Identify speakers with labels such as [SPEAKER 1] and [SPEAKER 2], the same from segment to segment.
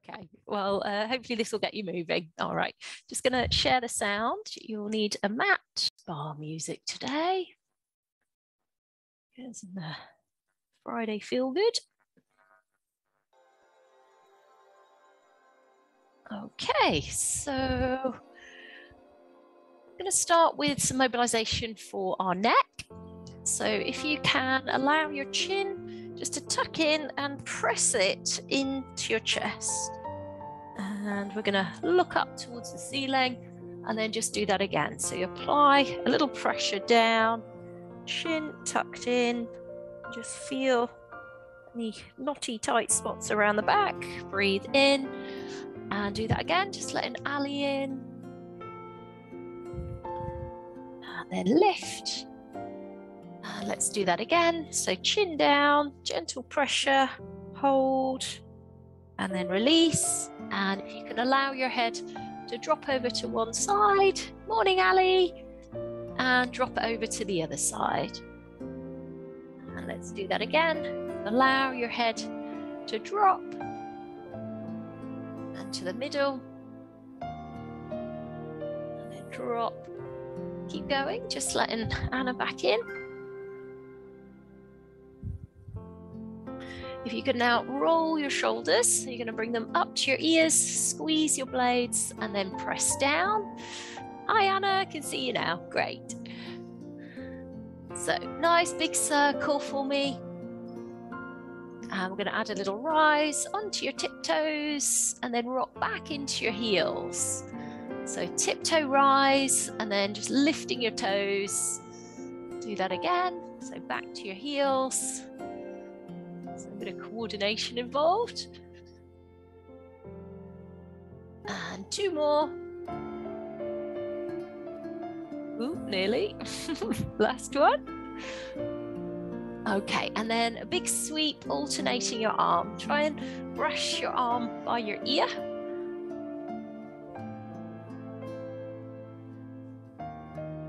[SPEAKER 1] Okay, well, hopefully this will get you moving. All right, just going to share the sound. You'll need a mat. Bar music today. Here's the Friday feel good. Okay, so I'm going to start with some mobilization for our neck. So if you can allow your chin just to tuck in and press it into your chest. And we're going to look up towards the ceiling and then just do that again. So you apply a little pressure down, chin tucked in, just feel any knotty tight spots around the back. Breathe in and do that again, just letting Ali in. And then lift. And let's do that again. So chin down, gentle pressure, hold, and then release. And if you can allow your head to drop over to one side, morning Ali, and drop it over to the other side. And let's do that again. Allow your head to drop and to the middle, and then drop. Keep going, just letting Anna back in. If you can now roll your shoulders, you're going to bring them up to your ears, squeeze your blades, and then press down. Hi, Anna, I can see you now. Great. So nice big circle for me. And we're going to add a little rise onto your tiptoes and then rock back into your heels. So tiptoe rise and then just lifting your toes. Do that again. So back to your heels. So a bit of coordination involved. And two more. Ooh, nearly. Last one. Okay, and then a big sweep, alternating your arm. Try and brush your arm by your ear.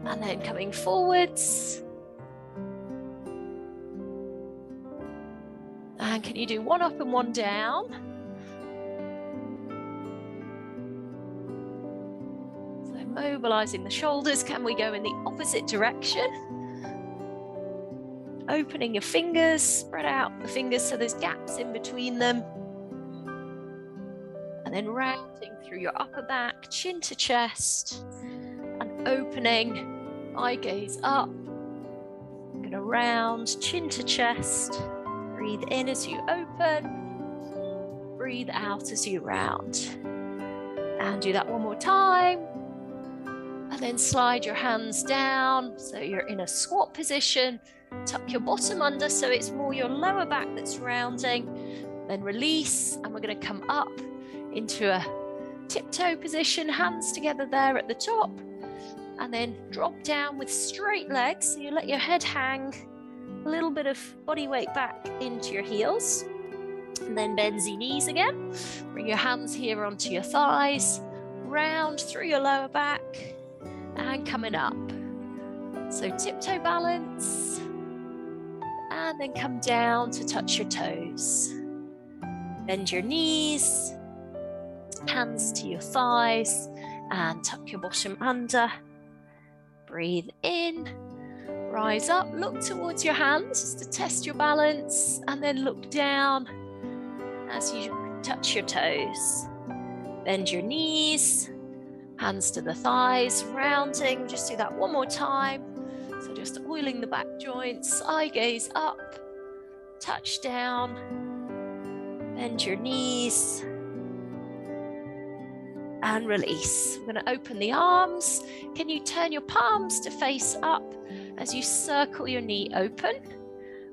[SPEAKER 1] And then coming forwards. And can you do one up and one down? So mobilizing the shoulders. Can we go in the opposite direction? Opening your fingers, spread out the fingers so there's gaps in between them. And then rounding through your upper back, chin to chest, and opening, eye gaze up. I'm going to round, chin to chest. Breathe in as you open, breathe out as you round. And do that one more time. And then slide your hands down so you're in a squat position. Tuck your bottom under so it's more your lower back that's rounding. Then release, and we're going to come up into a tiptoe position, hands together there at the top. And then drop down with straight legs. So you let your head hang. A little bit of body weight back into your heels, and then bend your knees again. Bring your hands here onto your thighs, round through your lower back, and coming up. So tiptoe balance, and then come down to touch your toes. Bend your knees, hands to your thighs, and tuck your bottom under. Breathe in. Rise up, look towards your hands just to test your balance, and then look down as you touch your toes. Bend your knees, hands to the thighs, rounding. Just do that one more time. So just oiling the back joints, eye gaze up, touch down, bend your knees, and release. I'm going to open the arms. Can you turn your palms to face up as you circle your knee open?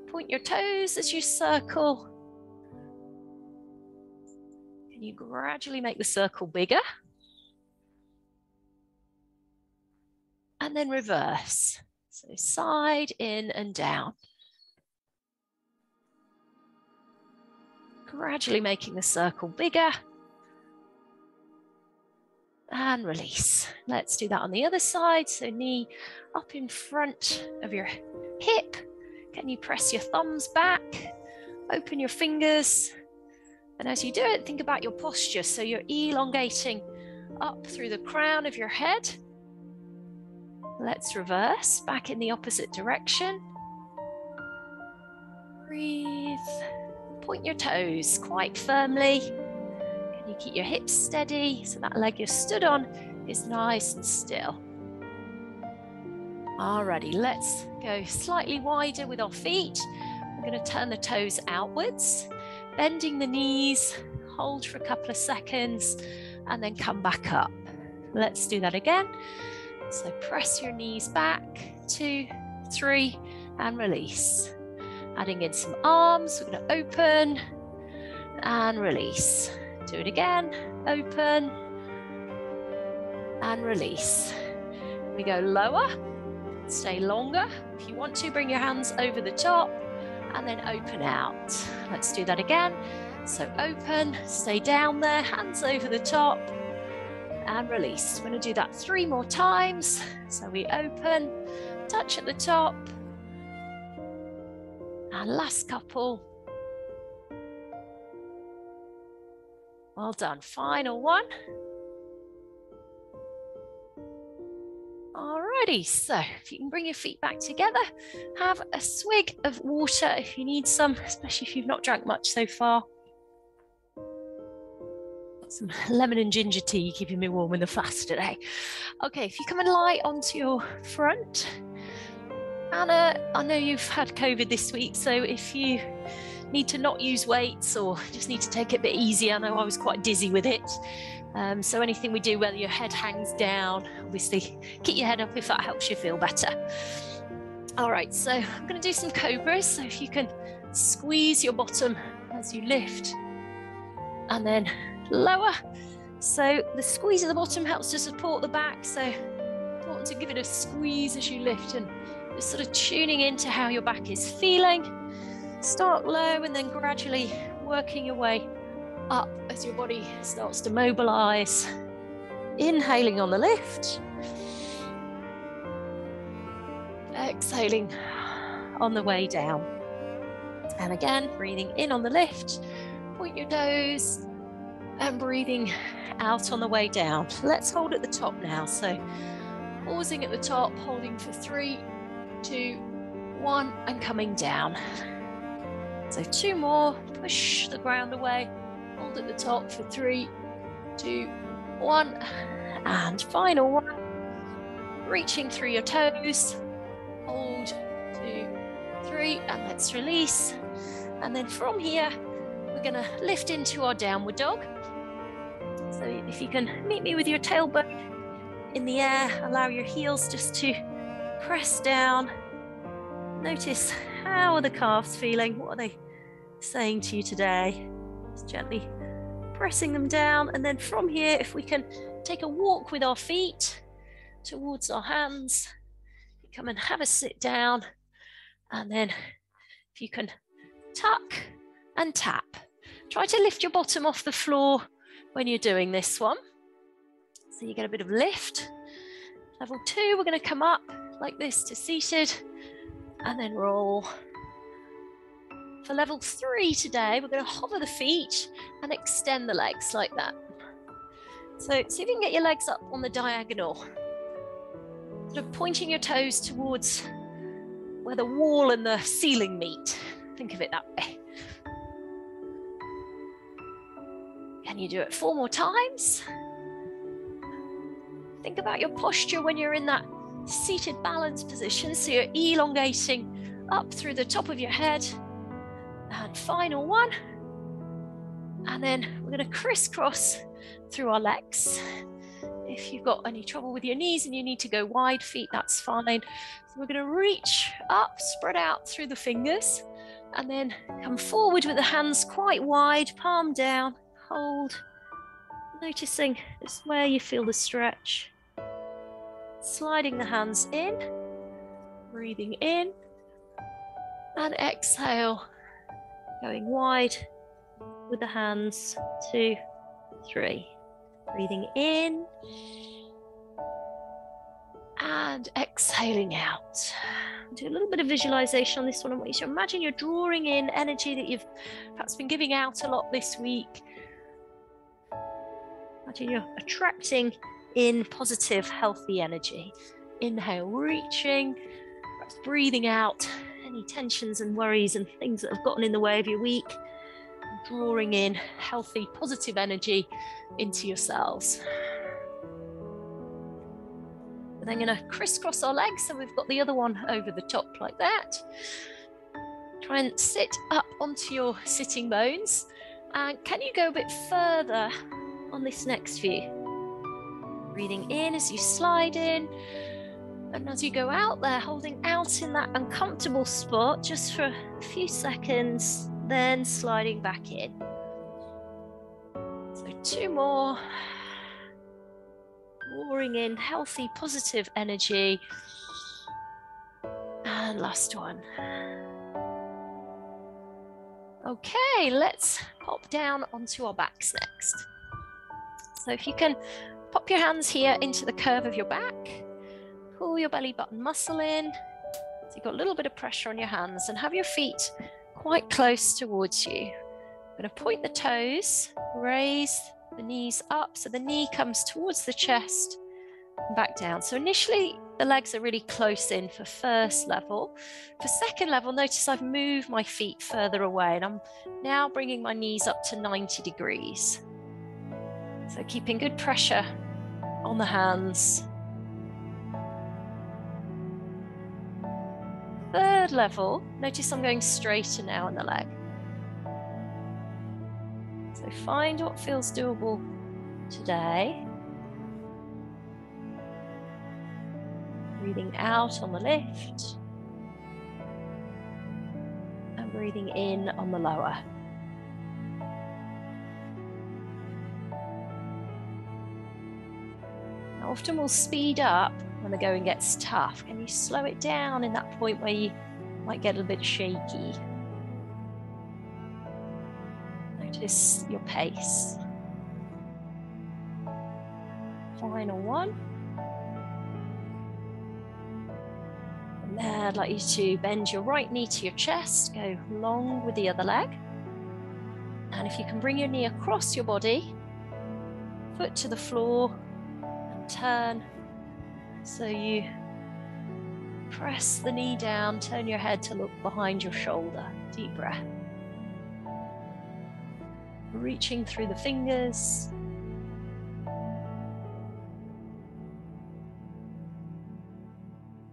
[SPEAKER 1] Point your toes as you circle. Can you gradually make the circle bigger? And then reverse. So side, in and down. Gradually making the circle bigger. And release. Let's do that on the other side. So knee up in front of your hip. Can you press your thumbs back? Open your fingers. And as you do it, think about your posture. So you're elongating up through the crown of your head. Let's reverse back in the opposite direction. Breathe. Point your toes quite firmly. Can you keep your hips steady so that leg you're stood on is nice and still? Alrighty, let's go slightly wider with our feet. We're going to turn the toes outwards, bending the knees, hold for a couple of seconds, and then come back up. Let's do that again. So press your knees back, 2, 3, and release. Adding in some arms, we're going to open and release. Do it again, open and release. We go lower, stay longer. If you want to, bring your hands over the top and then open out. Let's do that again. So open, stay down there, hands over the top and release. We're going to do that 3 more times. So we open, touch at the top, and last couple. Well done. Final one. Alrighty, so if you can bring your feet back together, have a swig of water if you need some, especially if you've not drank much so far. Got some lemon and ginger tea keeping me warm in the flask today. Okay, if you come and lie onto your front. Anna, I know you've had COVID this week, so if you need to not use weights or just need to take it a bit easy, I know I was quite dizzy with it. So anything we do, whether your head hangs down, obviously keep your head up if that helps you feel better. All right, so I'm going to do some Cobras. So if you can squeeze your bottom as you lift and then lower. So the squeeze at the bottom helps to support the back. So important to give it a squeeze as you lift and just sort of tuning into how your back is feeling. Start low and then gradually working your way up as your body starts to mobilize. Inhaling on the lift. Exhaling on the way down. And again, breathing in on the lift. Point your toes and breathing out on the way down. Let's hold at the top now. So pausing at the top, holding for 3, 2, 1, and coming down. So 2 more, push the ground away, hold at the top for 3, 2, 1, and final one. Reaching through your toes, hold, 2, 3, and let's release. And then from here, we're gonna lift into our downward dog. So if you can meet me with your tailbone in the air, allow your heels just to press down. Notice how are the calves feeling? What are they saying to you today? Just gently pressing them down. And then from here, if we can take a walk with our feet towards our hands, come and have a sit down. And then if you can tuck and tap. Try to lift your bottom off the floor when you're doing this one. So you get a bit of lift. Level 2, we're going to come up like this to seated and then roll. For level 3 today, we're going to hover the feet and extend the legs like that. So see if you can get your legs up on the diagonal. Sort of pointing your toes towards where the wall and the ceiling meet. Think of it that way. Can you do it 4 more times? Think about your posture when you're in that seated balance position. So you're elongating up through the top of your head. And final one. And then we're going to crisscross through our legs. If you've got any trouble with your knees and you need to go wide feet, that's fine. So we're going to reach up, spread out through the fingers, and then come forward with the hands quite wide, palm down, hold, noticing just where you feel the stretch. Sliding the hands in, breathing in, and exhale, going wide with the hands, 2, 3. Breathing in and exhaling out. Do a little bit of visualization on this one. I want you to imagine you're drawing in energy that you've perhaps been giving out a lot this week. Imagine you're attracting in positive, healthy energy. Inhale, reaching, perhaps breathing out any tensions and worries and things that have gotten in the way of your week. Drawing in healthy, positive energy into yourselves. We're then going to crisscross our legs, so we've got the other one over the top like that. Try and sit up onto your sitting bones. And can you go a bit further on this next view? Breathing in as you slide in. And as you go out there, holding out in that uncomfortable spot just for a few seconds, then sliding back in. So 2 more. Drawing in healthy, positive energy. And last one. Okay, let's pop down onto our backs next. So if you can pop your hands here into the curve of your back, pull your belly button muscle in, so you've got a little bit of pressure on your hands, and have your feet quite close towards you. I'm going to point the toes, raise the knees up, so the knee comes towards the chest and back down. So initially, the legs are really close in for first level. For second level, notice I've moved my feet further away, and I'm now bringing my knees up to 90 degrees. So keeping good pressure on the hands. Third level, notice I'm going straighter now in the leg. So find what feels doable today. Breathing out on the lift. And breathing in on the lower. Now often we'll speed up when the going gets tough. Can you slow it down in that point where you might get a bit shaky? Notice your pace. Final one. And then I'd like you to bend your right knee to your chest, go long with the other leg. And if you can bring your knee across your body, foot to the floor, and turn. So you press the knee down, turn your head to look behind your shoulder. Deep breath. Reaching through the fingers.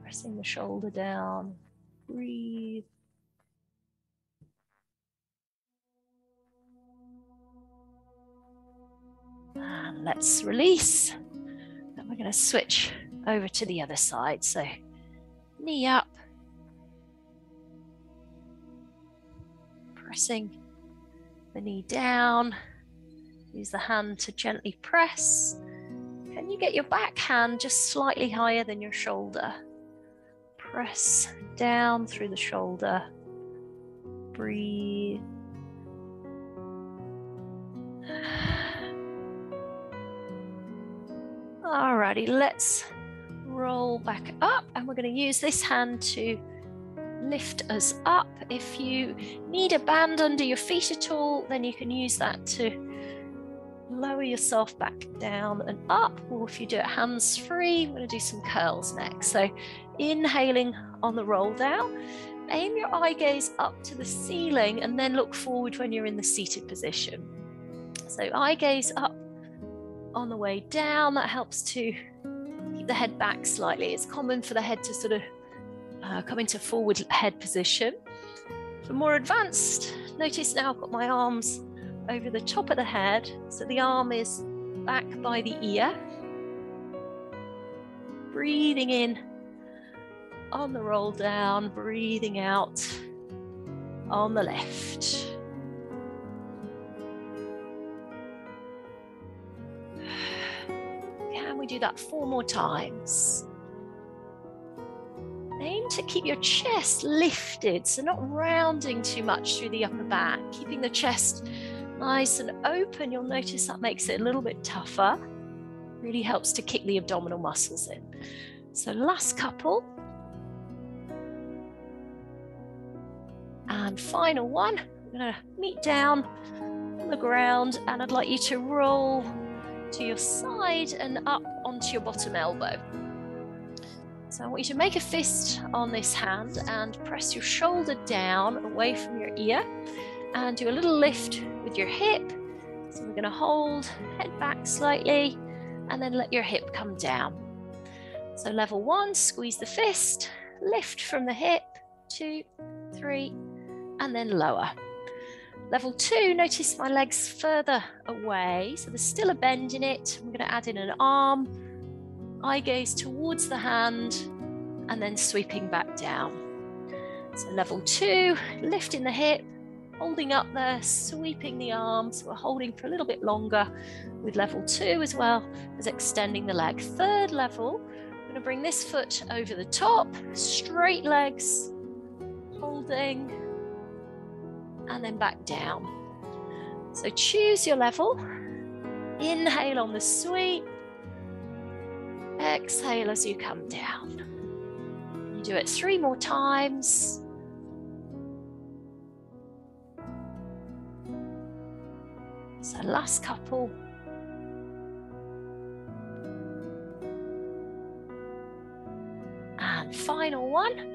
[SPEAKER 1] Pressing the shoulder down. Breathe. And let's release. Then we're going to switch over to the other side. So knee up. Pressing the knee down. Use the hand to gently press. Can you get your back hand just slightly higher than your shoulder? Press down through the shoulder. Breathe. Alrighty, let's roll back up, and we're going to use this hand to lift us up. If you need a band under your feet at all, then you can use that to lower yourself back down and up, or if you do it hands free, we're going to do some curls next. So inhaling on the roll down, aim your eye gaze up to the ceiling and then look forward when you're in the seated position. So eye gaze up on the way down, that helps to keep the head back slightly. It's common for the head to sort of come into forward head position. For more advanced, notice now I've got my arms over the top of the head, so the arm is back by the ear. Breathing in on the roll down, breathing out on the left. Can we do that 4 more times? Aim to keep your chest lifted, so not rounding too much through the upper back, keeping the chest nice and open. You'll notice that makes it a little bit tougher. Really helps to kick the abdominal muscles in. So last couple. And final one, I'm going to meet down on the ground, and I'd like you to roll to your side and up onto your bottom elbow. So I want you to make a fist on this hand and press your shoulder down away from your ear and do a little lift with your hip. So we're going to hold, head back slightly, and then let your hip come down. So level 1, squeeze the fist, lift from the hip, 2, 3, and then lower. Level 2, notice my legs further away, so there's still a bend in it. I'm going to add in an arm, eye gaze towards the hand, and then sweeping back down. So level 2, lifting the hip, holding up there, sweeping the arms. We're holding for a little bit longer with level 2 as well as extending the leg. Third level, I'm going to bring this foot over the top, straight legs, holding, and then back down. So choose your level. Inhale on the sweep. Exhale as you come down. You do it 3 more times. So last couple. And final one.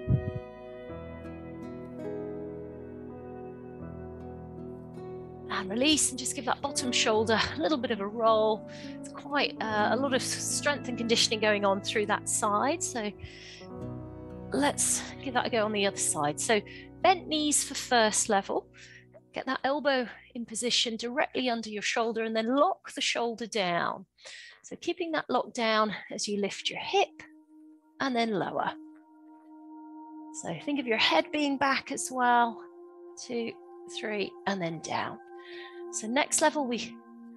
[SPEAKER 1] And release, and just give that bottom shoulder a little bit of a roll. It's quite a lot of strength and conditioning going on through that side. So let's give that a go on the other side. So bent knees for first level. Get that elbow in position directly under your shoulder and then lock the shoulder down. So keeping that lock down as you lift your hip and then lower. So think of your head being back as well. 2, 3, and then down. So next level, we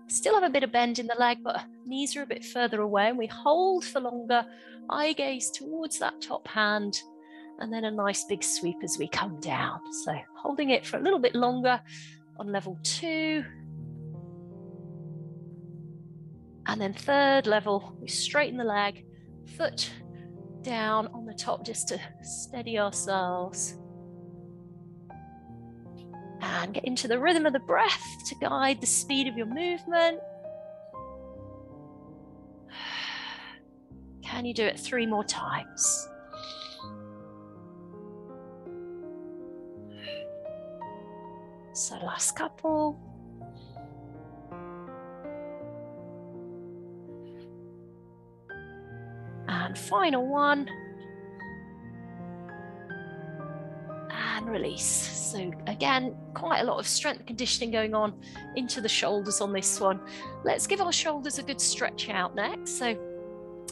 [SPEAKER 1] still have a bit of bend in the leg, but knees are a bit further away, and we hold for longer, eye gaze towards that top hand, and then a nice big sweep as we come down. So holding it for a little bit longer on level 2. And then third level, we straighten the leg, foot down on the top just to steady ourselves. And get into the rhythm of the breath to guide the speed of your movement. Can you do it 3 more times? So last couple. And final one. And release. So again, quite a lot of strength conditioning going on into the shoulders on this one. Let's give our shoulders a good stretch out next. So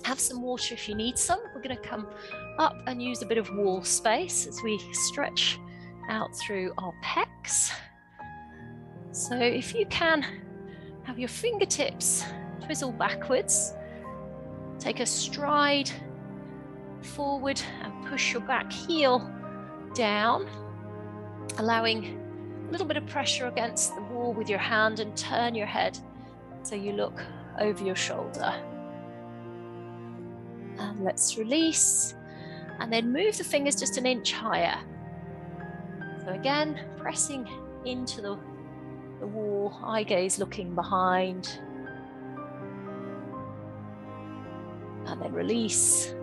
[SPEAKER 1] have some water if you need some. We're going to come up and use a bit of wall space as we stretch out through our pecs. So if you can, have your fingertips twizzle backwards. Take a stride forward and push your back heel down, allowing a little bit of pressure against the wall with your hand, and turn your head so you look over your shoulder. And let's release, and then move the fingers just an inch higher. So again, pressing into the wall, eye gaze looking behind. And then release,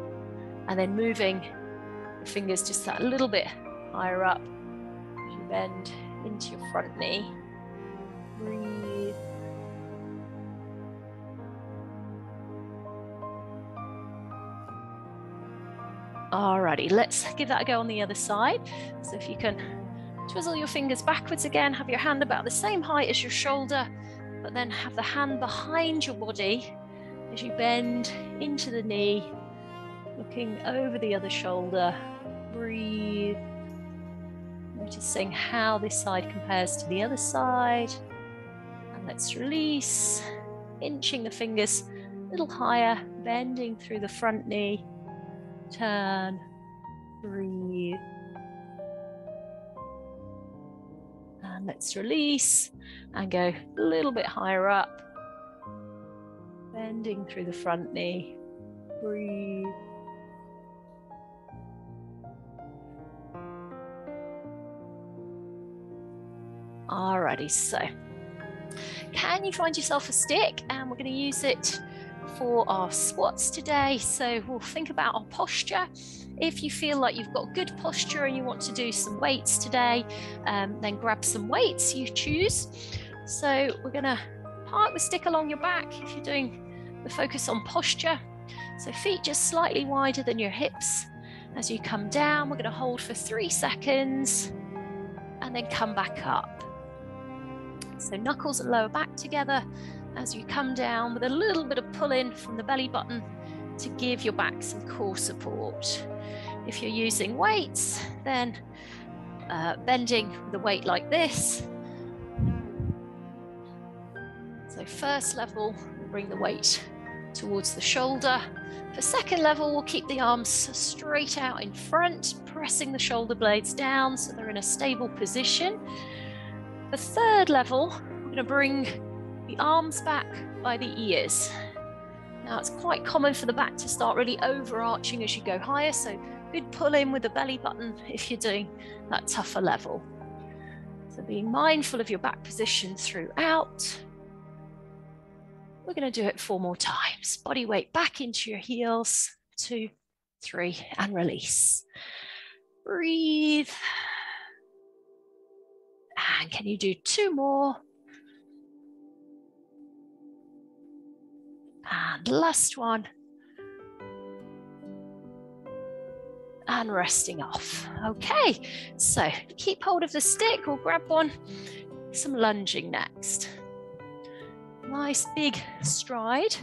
[SPEAKER 1] and then moving the fingers just that little bit higher up as you bend into your front knee. Breathe. Alrighty, let's give that a go on the other side. So if you can twizzle your fingers backwards again, have your hand about the same height as your shoulder, but then have the hand behind your body as you bend into the knee, looking over the other shoulder. Breathe. Noticing how this side compares to the other side. And let's release, inching the fingers a little higher, bending through the front knee. Turn, breathe. And let's release and go a little bit higher up. Bending through the front knee. Breathe. Alrighty, so can you find yourself a stick? And we're going to use it for our squats today. So we'll think about our posture. If you feel like you've got good posture and you want to do some weights today, then grab some weights you choose. So we're going to park the stick along your back if you're doing the focus on posture. So feet just slightly wider than your hips. As you come down, we're going to hold for 3 seconds and then come back up. So knuckles and lower back together as you come down with a little bit of pull in from the belly button to give your back some core support. If you're using weights, then bending the weight like this. So first level, bring the weight towards the shoulder. For second level, we'll keep the arms straight out in front, pressing the shoulder blades down so they're in a stable position. The third level, we're going to bring the arms back by the ears. Now it's quite common for the back to start really overarching as you go higher, so good pull in with the belly button if you're doing that tougher level. So being mindful of your back position throughout. We're going to do it 4 more times. Body weight back into your heels, 2, 3, and release. Breathe. And can you do 2 more? And last one. And resting off. Okay, so keep hold of the stick or grab one. Some lunging next. Nice big stride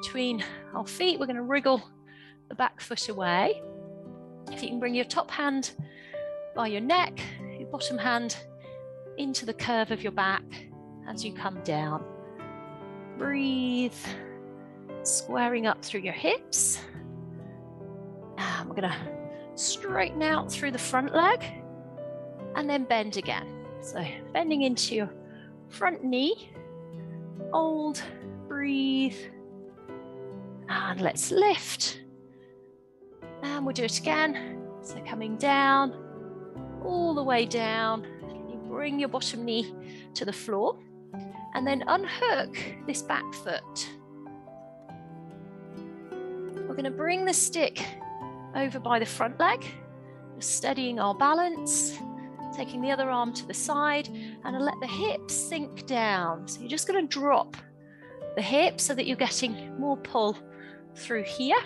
[SPEAKER 1] between our feet. We're going to wriggle the back foot away. If you can bring your top hand by your neck, your bottom hand into the curve of your back as you come down. Breathe, squaring up through your hips. And we're going to straighten out through the front leg and then bend again. So bending into your front knee, hold, breathe, and let's lift. And we'll do it again. So coming down, all the way down. Bring your bottom knee to the floor and then unhook this back foot. We're going to bring the stick over by the front leg, just steadying our balance, taking the other arm to the side and let the hips sink down. So you're just going to drop the hips so that you're getting more pull through here.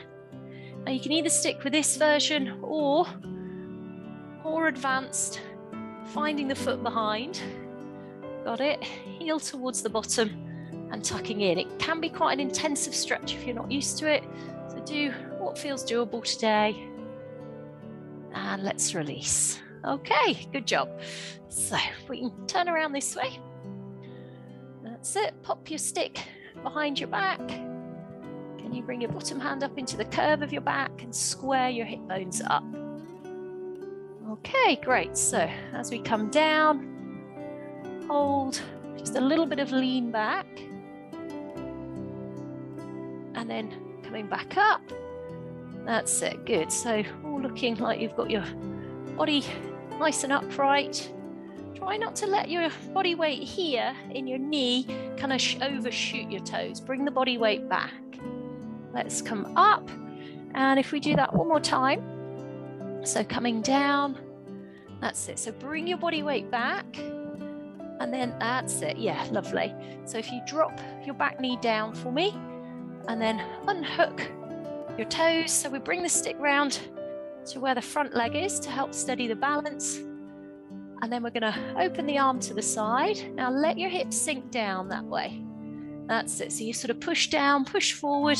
[SPEAKER 1] Now you can either stick with this version or more advanced, finding the foot behind. Got it? Heel towards the bottom and tucking in. It can be quite an intensive stretch if you're not used to it. So do what feels doable today. And let's release. Okay, good job. So we can turn around this way. That's it. Pop your stick behind your back. Can you bring your bottom hand up into the curve of your back and square your hip bones up? Okay, great. So as we come down, hold, just a little bit of lean back. And then coming back up. That's it, good. So all looking like you've got your body nice and upright. Try not to let your body weight here in your knee kind of overshoot your toes. Bring the body weight back. Let's come up. And if we do that one more time, so coming down, that's it. So bring your body weight back and then that's it. Yeah, lovely. So if you drop your back knee down for me and then unhook your toes. So we bring the stick round to where the front leg is to help steady the balance. And then we're going to open the arm to the side. Now let your hips sink down that way. That's it. So you sort of push down, push forward.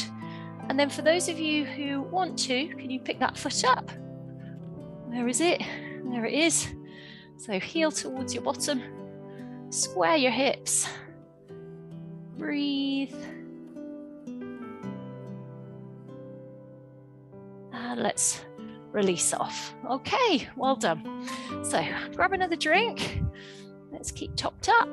[SPEAKER 1] And then for those of you who want to, can you pick that foot up? Where is it? There it is. So heel towards your bottom. Square your hips. Breathe. And let's release off. Okay, well done. So grab another drink. Let's keep topped up.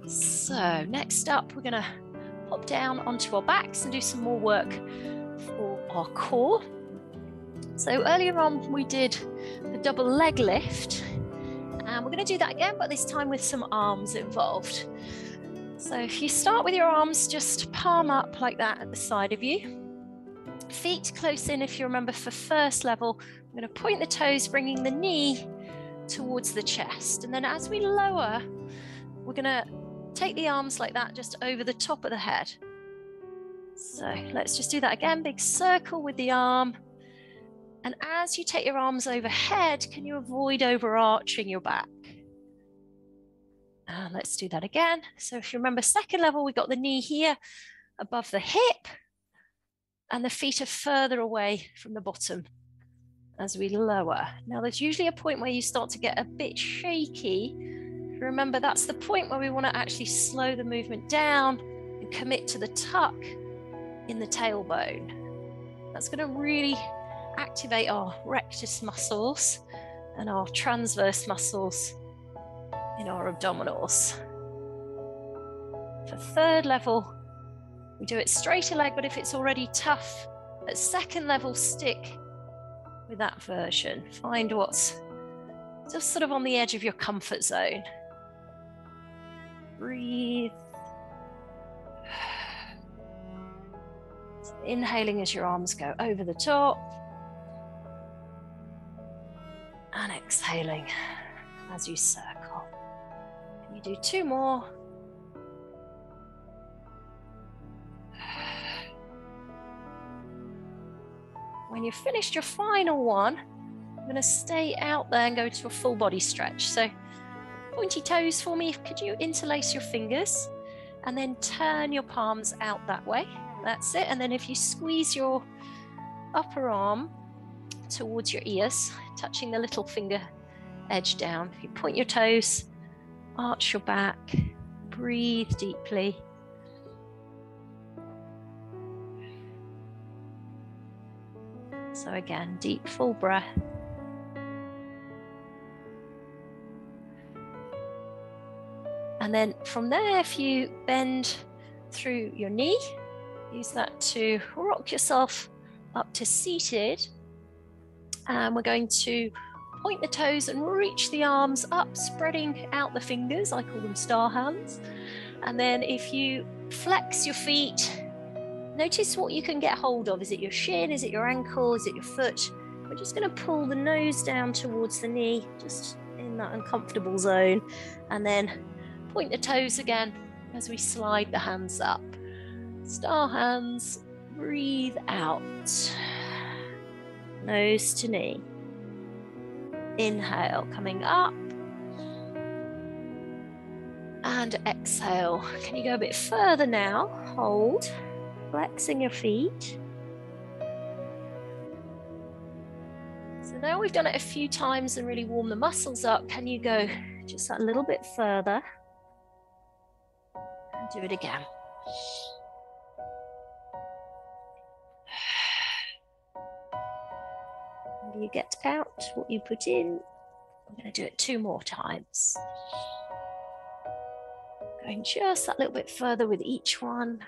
[SPEAKER 1] So next up, we're going to pop down onto our backs and do some more work for our core. So earlier on we did the double leg lift, and we're going to do that again, but this time with some arms involved. So if you start with your arms just palm up like that at the side of you, feet close in. If you remember, for first level, I'm going to point the toes, bringing the knee towards the chest, and then as we lower, we're going to take the arms like that just over the top of the head. So let's just do that again. Big circle with the arm. And as you take your arms overhead, can you avoid overarching your back? And let's do that again. So if you remember, second level, we got the knee here above the hip, and the feet are further away from the bottom as we lower. Now there's usually a point where you start to get a bit shaky. Remember, that's the point where we want to actually slow the movement down and commit to the tuck in the tailbone. That's going to really activate our rectus muscles and our transverse muscles in our abdominals. For third level, we do it straighter leg, but if it's already tough, at second level, stick with that version. Find what's just sort of on the edge of your comfort zone. Breathe. So inhaling as your arms go over the top, and exhaling as you circle. Can you do two more? When you've finished your final one, I'm going to stay out there and go to a full body stretch. So pointy toes for me. Could you interlace your fingers and then turn your palms out that way? That's it. And then if you squeeze your upper arm towards your ears, touching the little finger edge down. You point your toes, arch your back, breathe deeply. So again, deep full breath. And then from there, if you bend through your knee, use that to rock yourself up to seated. And we're going to point the toes and reach the arms up, spreading out the fingers. I call them star hands. And then if you flex your feet, notice what you can get hold of. Is it your shin? Is it your ankle? Is it your foot? We're just going to pull the nose down towards the knee, just in that uncomfortable zone. And then point the toes again as we slide the hands up. Star hands, breathe out. Nose to knee. Inhale, coming up. And exhale. Can you go a bit further now? Hold. Flexing your feet. So now we've done it a few times and really warm the muscles up. Can you go just a little bit further? And do it again. You get out what you put in. I'm going to do it 2 more times. Going just that little bit further with each one.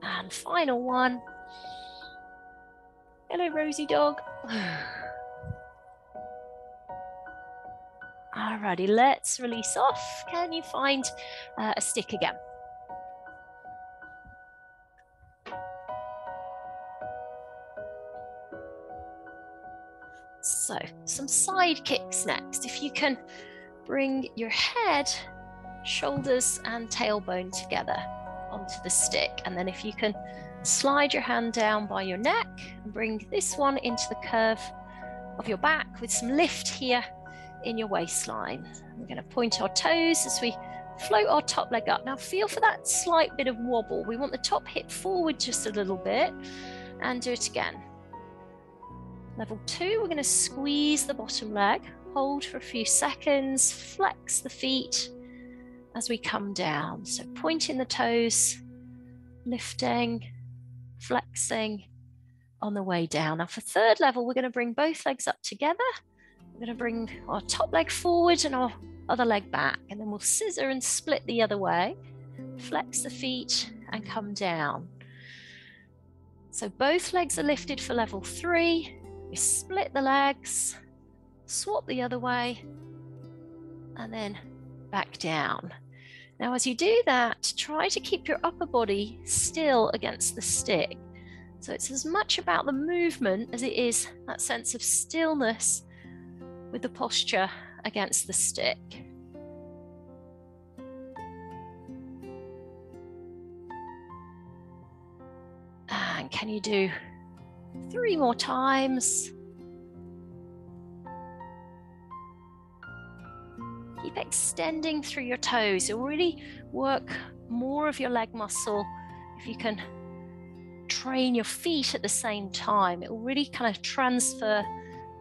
[SPEAKER 1] And final one. Hello, Rosie dog. Alrighty, let's release off. Can you find a stick again? So, some side kicks next. If you can bring your head, shoulders and tailbone together onto the stick. And then if you can slide your hand down by your neck and bring this one into the curve of your back with some lift here in your waistline. We're going to point our toes as we float our top leg up. Now feel for that slight bit of wobble. We want the top hip forward just a little bit, and do it again. Level 2, we're going to squeeze the bottom leg, hold for a few seconds, flex the feet as we come down. So pointing the toes, lifting, flexing on the way down. Now for third level, we're going to bring both legs up together. We're going to bring our top leg forward and our other leg back, and then we'll scissor and split the other way. Flex the feet and come down. So both legs are lifted for level 3. We split the legs, swap the other way, and then back down. Now, as you do that, try to keep your upper body still against the stick. So it's as much about the movement as it is that sense of stillness with the posture against the stick. And can you do 3 more times? Keep extending through your toes. You'll really work more of your leg muscle if you can train your feet at the same time. It will really kind of transfer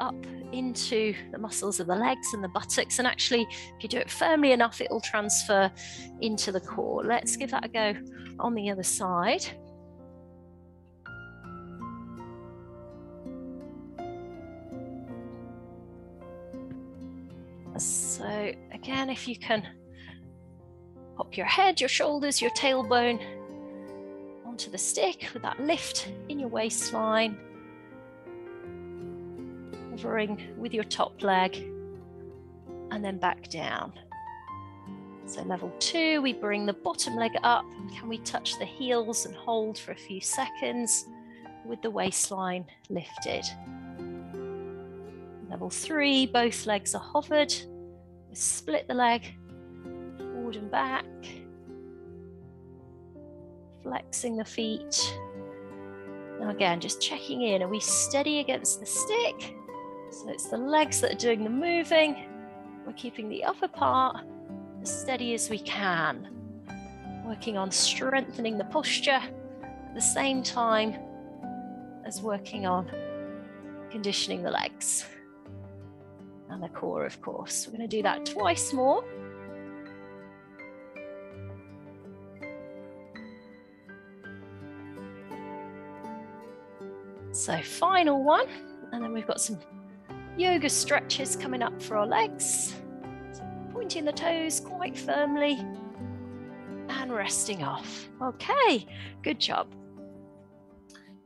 [SPEAKER 1] up into the muscles of the legs and the buttocks, and actually if you do it firmly enough, it will transfer into the core. Let's give that a go on the other side. So again, if you can pop your head, your shoulders, your tailbone onto the stick with that lift in your waistline, hovering with your top leg, and then back down. So level 2, we bring the bottom leg up, and can we touch the heels and hold for a few seconds with the waistline lifted. Level 3, both legs are hovered. We split the leg, forward and back, flexing the feet. Now again, just checking in, are we steady against the stick? So it's the legs that are doing the moving. We're keeping the upper part as steady as we can, working on strengthening the posture at the same time as working on conditioning the legs and the core, of course. We're going to do that twice more. So final one, and then we've got some yoga stretches coming up for our legs. So pointing the toes quite firmly and resting off. Okay, good job.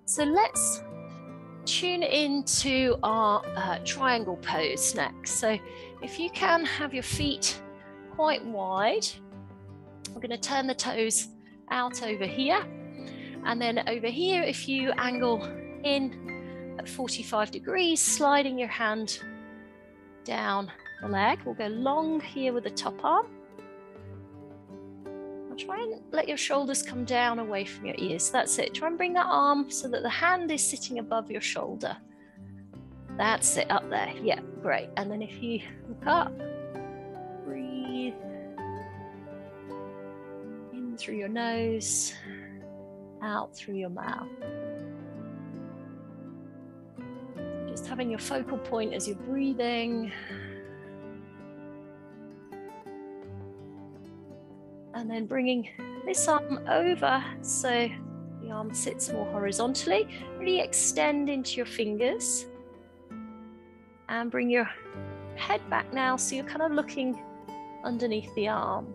[SPEAKER 1] So let's tune into our triangle pose next. So if you can have your feet quite wide, we're going to turn the toes out over here, and then over here, if you angle in at 45 degrees, sliding your hand down the leg. We'll go long here with the top arm. I'll try and let your shoulders come down away from your ears. That's it. Try and bring that arm so that the hand is sitting above your shoulder. That's it, up there. Yeah, great. And then if you look up, breathe in through your nose, out through your mouth. Just having your focal point as you're breathing. And then bringing this arm over so the arm sits more horizontally. Really extend into your fingers. And bring your head back now so you're kind of looking underneath the arm.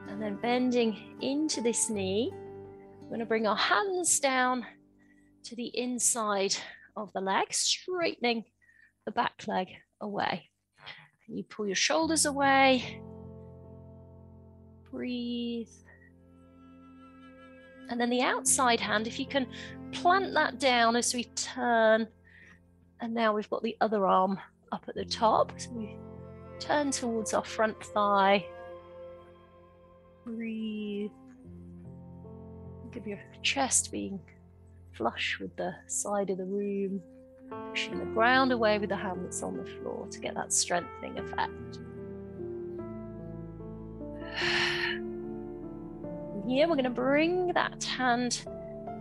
[SPEAKER 1] And then bending into this knee. We're going to bring our hands down to the inside of the leg, straightening the back leg away. You pull your shoulders away, breathe. And then the outside hand, if you can plant that down as we turn. And now we've got the other arm up at the top. So we turn towards our front thigh. Breathe. Give your chest being flush with the side of the room. Pushing the ground away with the hand that's on the floor to get that strengthening effect. Here we're going to bring that hand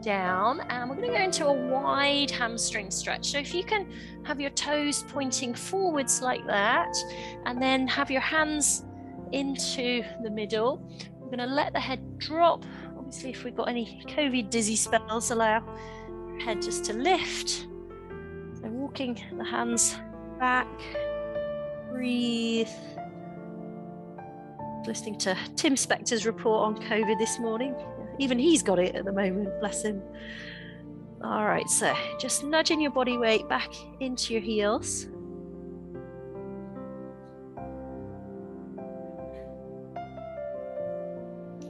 [SPEAKER 1] down and we're going to go into a wide hamstring stretch. So if you can have your toes pointing forwards like that and then have your hands into the middle, we're going to let the head drop. Obviously, if we've got any COVID dizzy spells, allow your head just to lift. So walking the hands back, breathe. Listening to Tim Spector's report on COVID this morning. Even he's got it at the moment, bless him. All right, so just nudging your body weight back into your heels.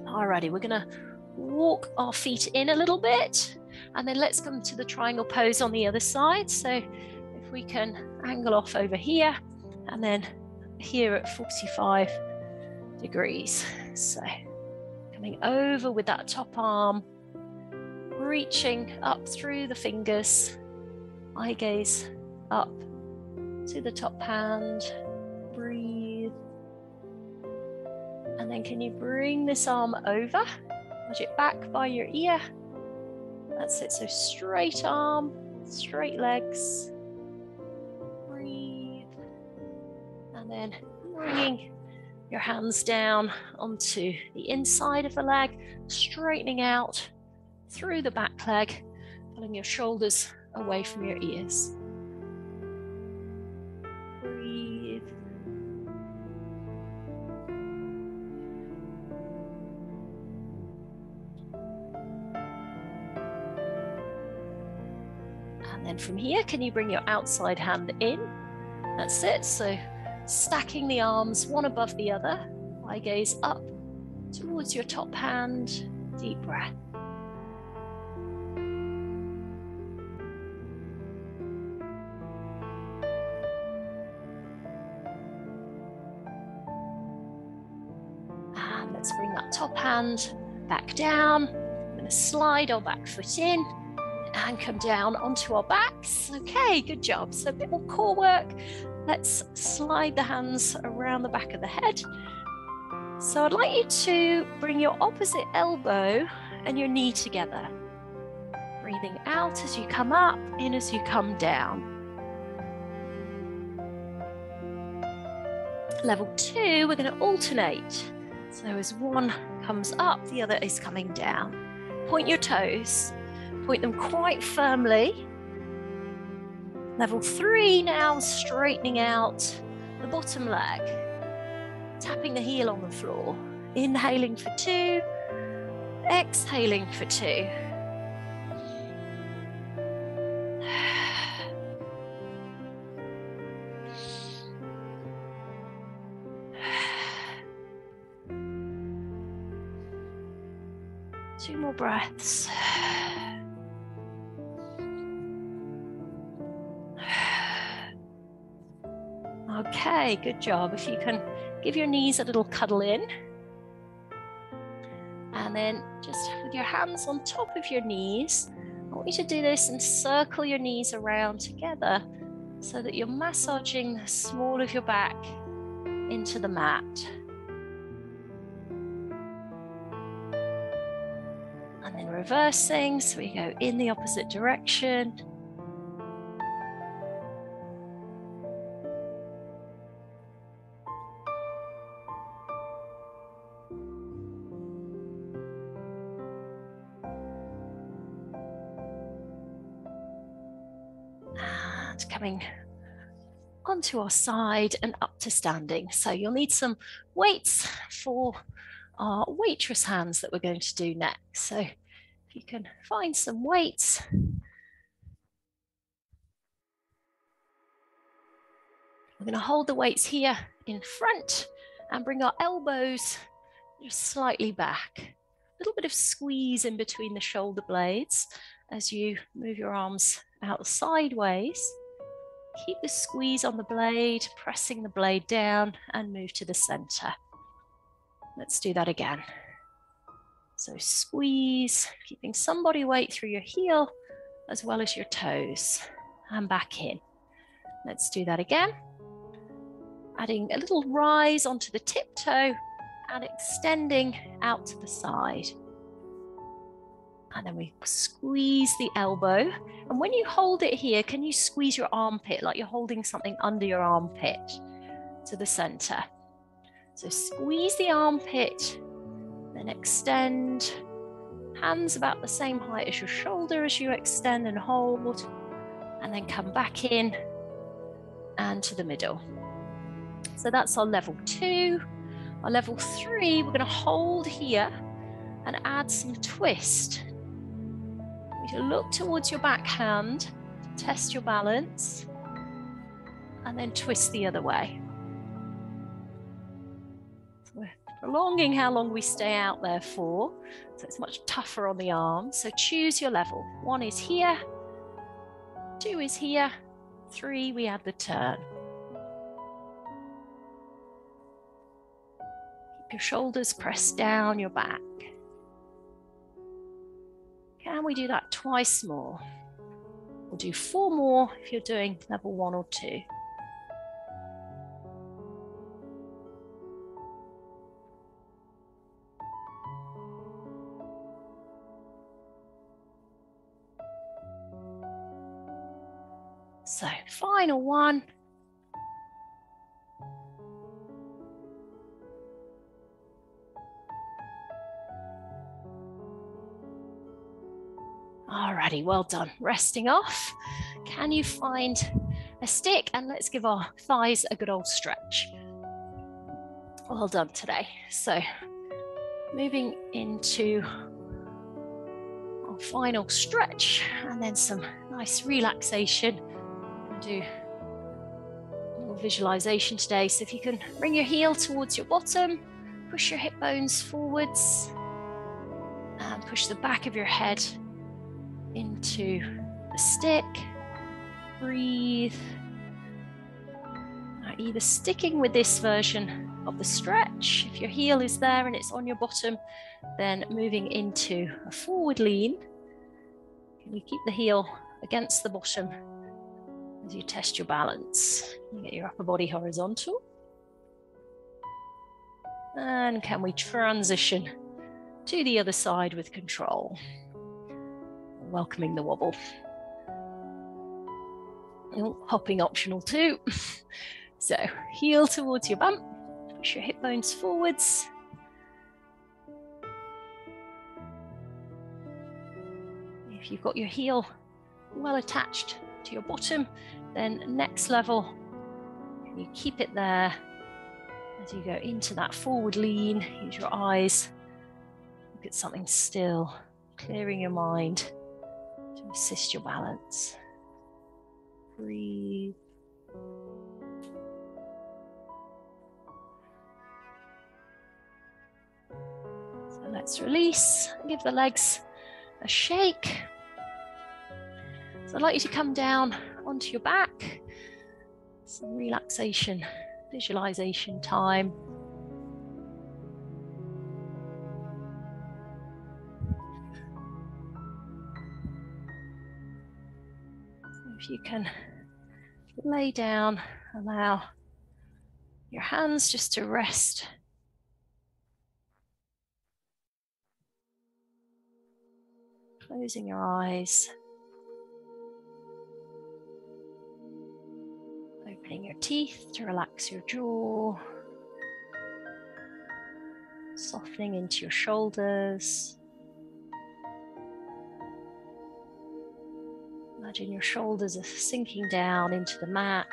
[SPEAKER 1] Alrighty, we're gonna walk our feet in a little bit, and then let's come to the triangle pose on the other side. So if we can angle off over here, and then here at 45 degrees. So coming over with that top arm, reaching up through the fingers, eye gaze up to the top hand, breathe. And then can you bring this arm over, nudge it back by your ear. That's it, so straight arm, straight legs. Breathe. And then bringing your hands down onto the inside of the leg, straightening out through the back leg, pulling your shoulders away from your ears. Breathe. And then from here, can you bring your outside hand in? That's it, so stacking the arms one above the other, eye gaze up towards your top hand, deep breath. And let's bring that top hand back down. I'm going to slide our back foot in and come down onto our backs. Okay, good job. So a bit more core work. Let's slide the hands around the back of the head. So I'd like you to bring your opposite elbow and your knee together. Breathing out as you come up, in as you come down. Level 2, we're going to alternate. So as one comes up, the other is coming down. Point your toes, point them quite firmly. Level 3 now, straightening out the bottom leg, tapping the heel on the floor, inhaling for 2, exhaling for 2. Two more breaths. Okay, good job. If you can give your knees a little cuddle in. And then just with your hands on top of your knees, I want you to do this and circle your knees around together so that you're massaging the small of your back into the mat. And then reversing, so we go in the opposite direction. And coming onto our side and up to standing. So you'll need some weights for our waitress hands that we're going to do next. So if you can find some weights. We're going to hold the weights here in front and bring our elbows just slightly back. A little bit of squeeze in between the shoulder blades as you move your arms out sideways. Keep the squeeze on the blade, pressing the blade down and move to the center. Let's do that again. So squeeze, keeping some body weight through your heel as well as your toes, and back in. Let's do that again. Adding a little rise onto the tiptoe and extending out to the side. And then we squeeze the elbow. And when you hold it here, can you squeeze your armpit like you're holding something under your armpit to the center? So squeeze the armpit, then extend. Hands about the same height as your shoulder as you extend and hold. And then come back in and to the middle. So that's our level 2. Our level 3, we're going to hold here and add some twist. You look towards your back hand, test your balance, and then twist the other way. So we're prolonging how long we stay out there for, so it's much tougher on the arms. So choose your level. 1 is here, 2 is here, 3 we add the turn. Keep your shoulders pressed down your back. Can we do that twice more? We'll do 4 more if you're doing level 1 or 2. So, final one. Alrighty, well done. Resting off. Can you find a stick? And let's give our thighs a good old stretch. Well done today. So, moving into our final stretch and then some nice relaxation. We'll do a little visualization today. So if you can bring your heel towards your bottom, push your hip bones forwards, and push the back of your head into the stick. Breathe. Now, either sticking with this version of the stretch, if your heel is there and it's on your bottom, then moving into a forward lean. Can you keep the heel against the bottom as you test your balance? You get your upper body horizontal. And can we transition to the other side with control? Welcoming the wobble. Hopping optional too. So heel towards your bump, push your hip bones forwards. If you've got your heel well attached to your bottom, then next level, you keep it there as you go into that forward lean. Use your eyes, look at something still, clearing your mind to assist your balance. Breathe. So let's release, give the legs a shake. So I'd like you to come down onto your back. Some relaxation, visualization time. If you can lay down, allow your hands just to rest. Closing your eyes. Opening your teeth to relax your jaw. Softening into your shoulders. Imagine your shoulders are sinking down into the mat.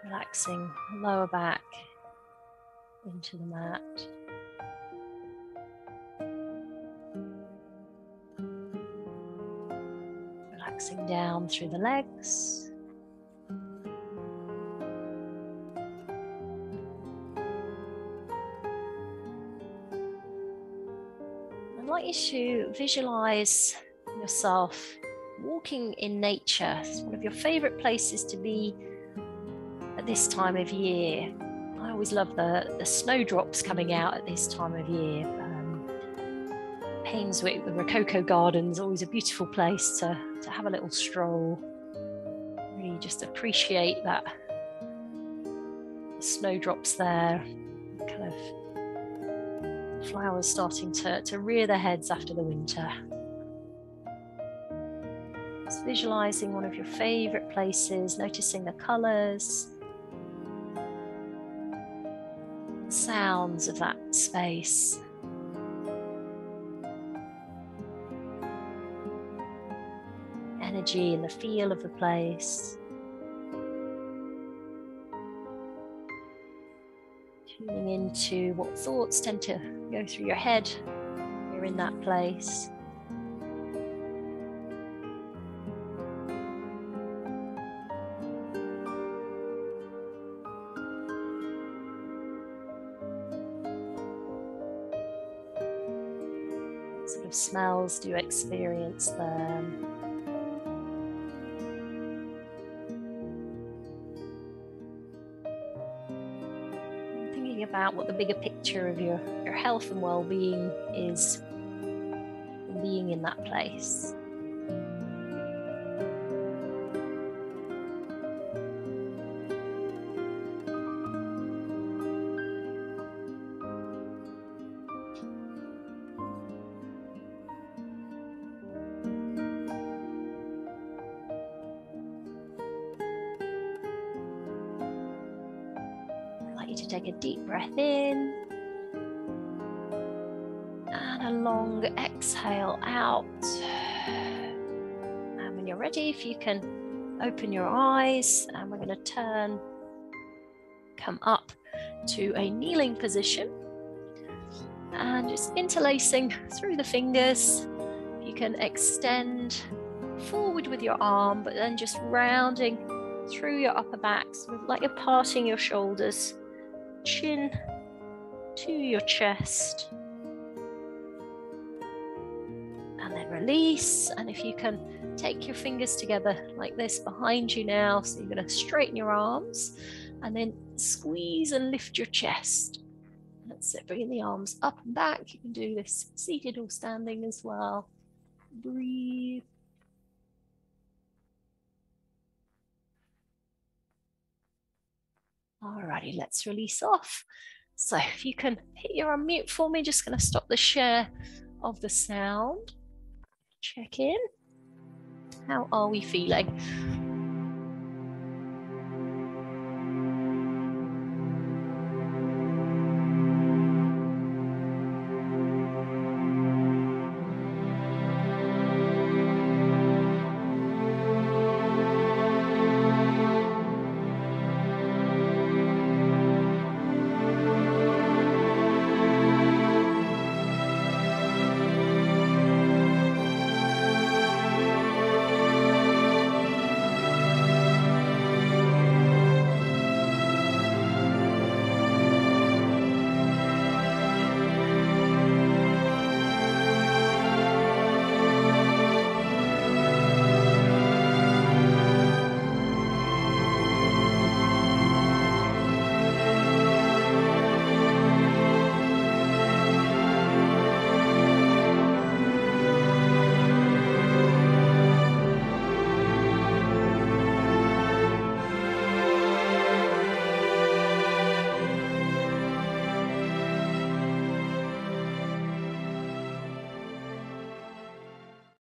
[SPEAKER 1] Relaxing lower back into the mat. Relaxing down through the legs. I'd like you to visualize yourself walking in nature. It's one of your favorite places to be at this time of year. I always love the snowdrops coming out at this time of year. Painswick, the Rococo Gardens, always a beautiful place to have a little stroll. Really just appreciate that the snowdrops there, kind of flowers starting to rear their heads after the winter. Just visualizing one of your favorite places, noticing the colors, the sounds of that space. Energy and the feel of the place. Tuning into what thoughts tend to go through your head when you're in that place. What sort of smells do you experience then? About what the bigger picture of your health and well-being is from being in that place. To take a deep breath in and a long exhale out. And when you're ready, if you can open your eyes, and we're going to come up to a kneeling position and just interlacing through the fingers. You can extend forward with your arm, but then just rounding through your upper back, sort of like you're parting your shoulders. Chin to your chest, and then release. And if you can take your fingers together like this behind you now, so you're going to straighten your arms and then squeeze and lift your chest. That's it, bringing the arms up and back. You can do this seated or standing as well. Breathe. Alrighty, let's release off. So if you can hit your unmute for me, just going to stop the share of the sound. Check in. How are we feeling?